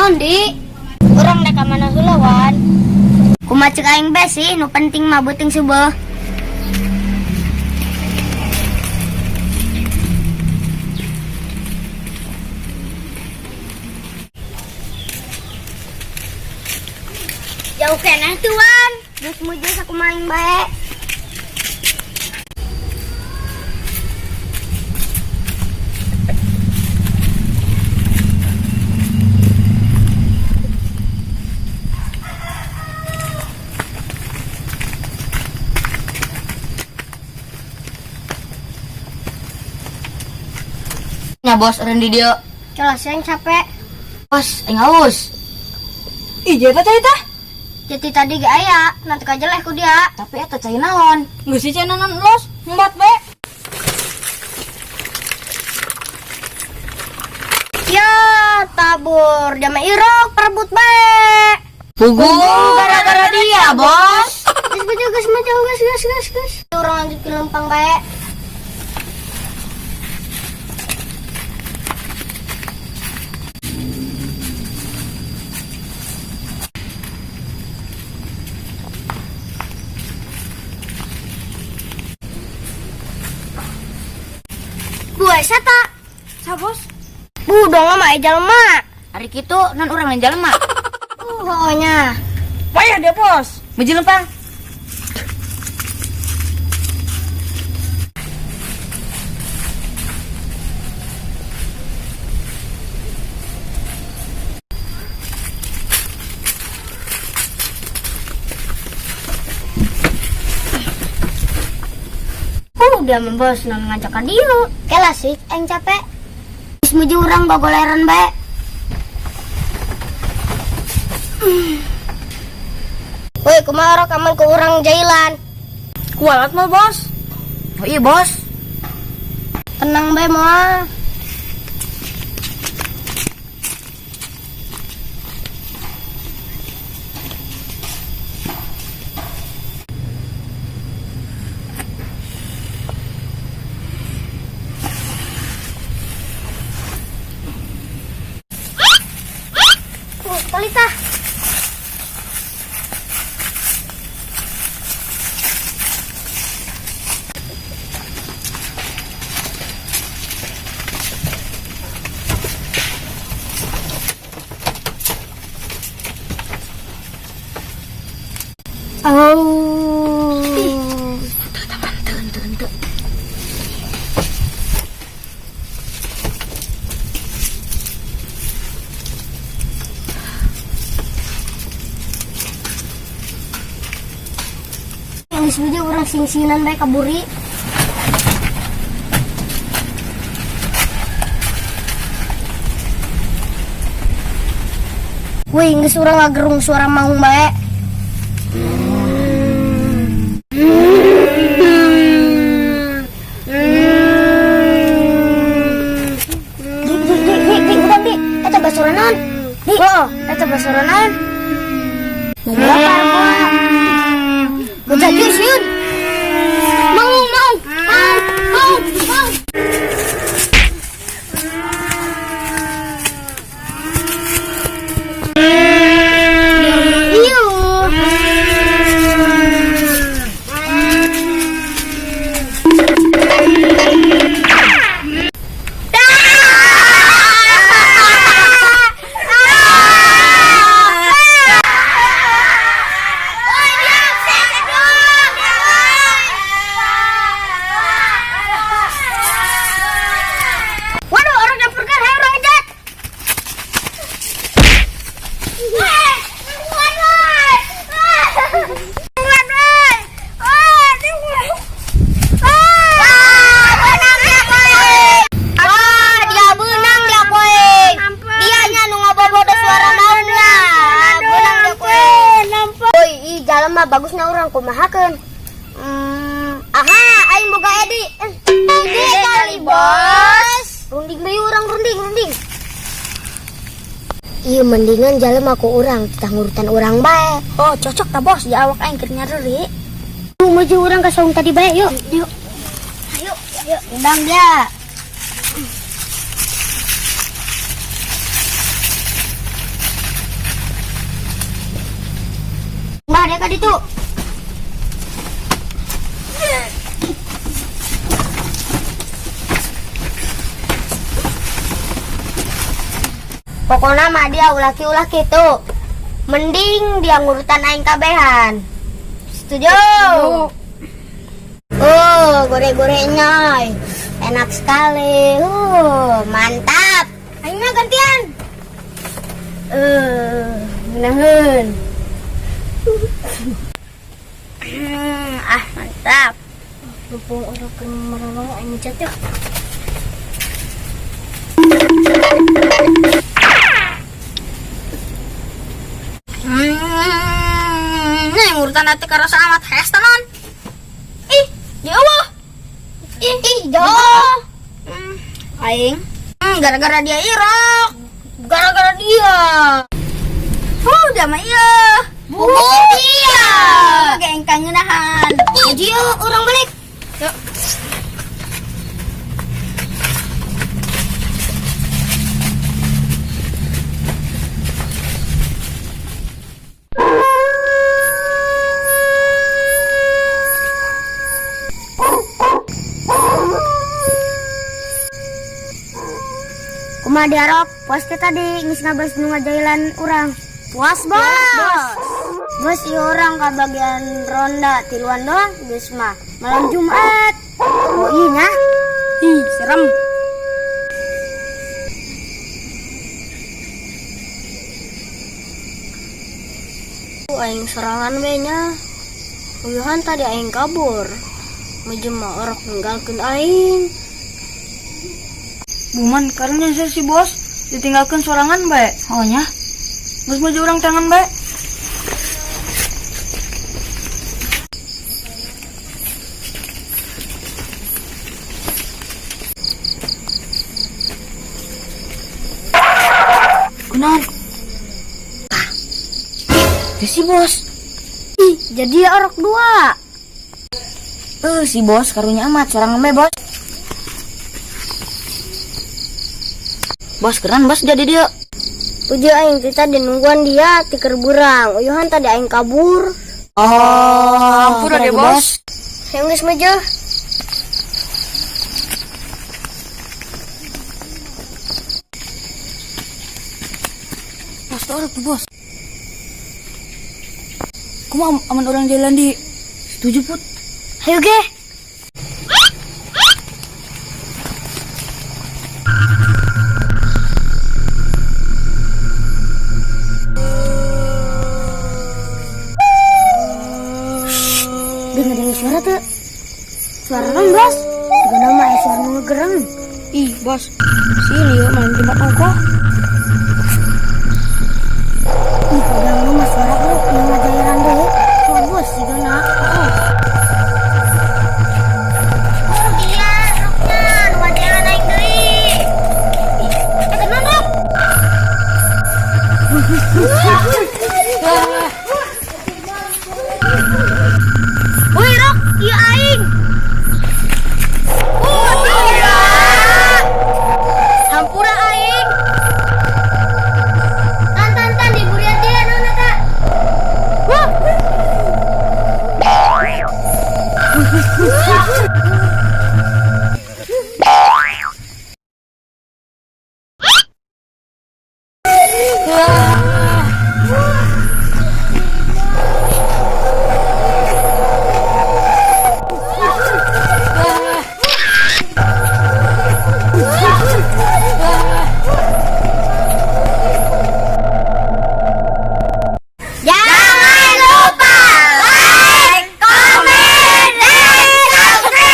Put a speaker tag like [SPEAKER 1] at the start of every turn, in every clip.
[SPEAKER 1] naon di?
[SPEAKER 2] Urang da ka mana heula wan.
[SPEAKER 1] Kumaha ceuk aing bae sih, nu penting mah beuting subeuh. Jauh keneh tuan, geus muju sakumaha aing bae.
[SPEAKER 2] Nya bos eureun di dieu.
[SPEAKER 1] Kelas yang capek.
[SPEAKER 2] Bos, aing haus.
[SPEAKER 3] Ih, eta cai tah?
[SPEAKER 1] Jadi tadi gak aya, nanti kajeleh ku dia.
[SPEAKER 2] Tapi eta cai naon?
[SPEAKER 3] Geus si cenah naon los, embat we.
[SPEAKER 1] Ya, tabur jama irok perebut bae.
[SPEAKER 2] Pugu gara-gara dia, bos.
[SPEAKER 1] Gas maju. Orang lanjut ke lempang bae. Gue sata.
[SPEAKER 3] Sa bos?
[SPEAKER 1] Dong mah jalma.
[SPEAKER 2] Hari kitu non urang lain jelema.
[SPEAKER 1] Pokoknya.
[SPEAKER 3] Payah dia bos.
[SPEAKER 2] Maju lempang.
[SPEAKER 1] Dia membos non ngajak ka dieu. Kelas sih aing capek. Geus muju urang gogoleran bae. Woi, kumaha rok aman ku urang jailan.
[SPEAKER 3] Kualat mah bos.
[SPEAKER 2] Oh iya, bos.
[SPEAKER 1] Tenang bae moal. Talita. Yang disebutnya orang sing-singan bae kaburi. Wih, geus urang ngagerung suara maung bae. Di, eta basuranan. Di, eta basuranan. Lapar gua. Gua jus yun. Mau. Mah bagusnya orang kumahakeun. Aha, aing boga edi. Edi kali bos. Runding deui urang runding. Ieu mendingan jalema ku urang kita ngurutan urang bae.
[SPEAKER 2] Oh, cocok ta bos, di awak aing keur nyareri.
[SPEAKER 1] Maju urang ka saung tadi bae yuk. Ayo, undang dia. dia kan itu. Pokoknya mah dia ulah gitu. Mending dia ngurutan aing kabehan. Setuju? Gore-gorenya enak sekali. Mantap. Aing mah gantian. Nahan. Mantap. Lupa orang kemana-mana aing cat ya.
[SPEAKER 2] Nih urutan hati karasa amat hesta non. Ih, jauh.
[SPEAKER 1] Jauh.
[SPEAKER 2] Aing. Gara-gara dia irok.
[SPEAKER 1] Gara-gara dia.
[SPEAKER 2] Udah mah iya.
[SPEAKER 1] Dia.
[SPEAKER 2] Geng kangenahan.
[SPEAKER 1] Jadi yuk, orang balik.
[SPEAKER 2] Yuk.
[SPEAKER 1] Kumaha diarok, puas kita di geus ngabas nu ngajailan urang. Puas, Bos. Bos ieu orang ka bagian ronda tiluan doang geus mah malam Jumat. Oh iya nya?
[SPEAKER 2] Ih, serem.
[SPEAKER 1] Aing serangan we nya. Uyuhan tadi aing kabur. Menjelma orok ninggalkeun aing.
[SPEAKER 3] Buman karena si bos ditinggalkan sorangan bae.
[SPEAKER 2] Oh nya.
[SPEAKER 3] Bos maju orang tangan bae.
[SPEAKER 2] Kunaon? Si bos.
[SPEAKER 1] Ih, jadi orok dua.
[SPEAKER 2] Si bos karunya amat sorangan bae bos. Bos keren bos jadi dia.
[SPEAKER 1] Uji aing kita di nungguan dia tiker burang. Uyuhan tadi aing kabur.
[SPEAKER 3] Ampura deh bos.
[SPEAKER 1] Yang geus maju.
[SPEAKER 3] Bos orang tuh bos. Kumaha aman orang jalan di.
[SPEAKER 2] Setuju put.
[SPEAKER 1] Ayo ge. Dengar suara tuh. Suara non bos. Juga nama suara ngegereng.
[SPEAKER 3] Ih bos. Sini yuk main tempat aku.
[SPEAKER 1] Ih, padahal nama suara tuh yang ngajairan deh. Oh bos juga nak. Oh dia roknya nu ngajairan aing deui. Kenapa rok? Woi rok, iya aing. Iya. Hampura aing. Tan di burian dia nona kak. Wah. Jangan lupa like, comment, dan subscribe.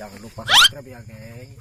[SPEAKER 4] Jangan lupa subscribe ya, geng.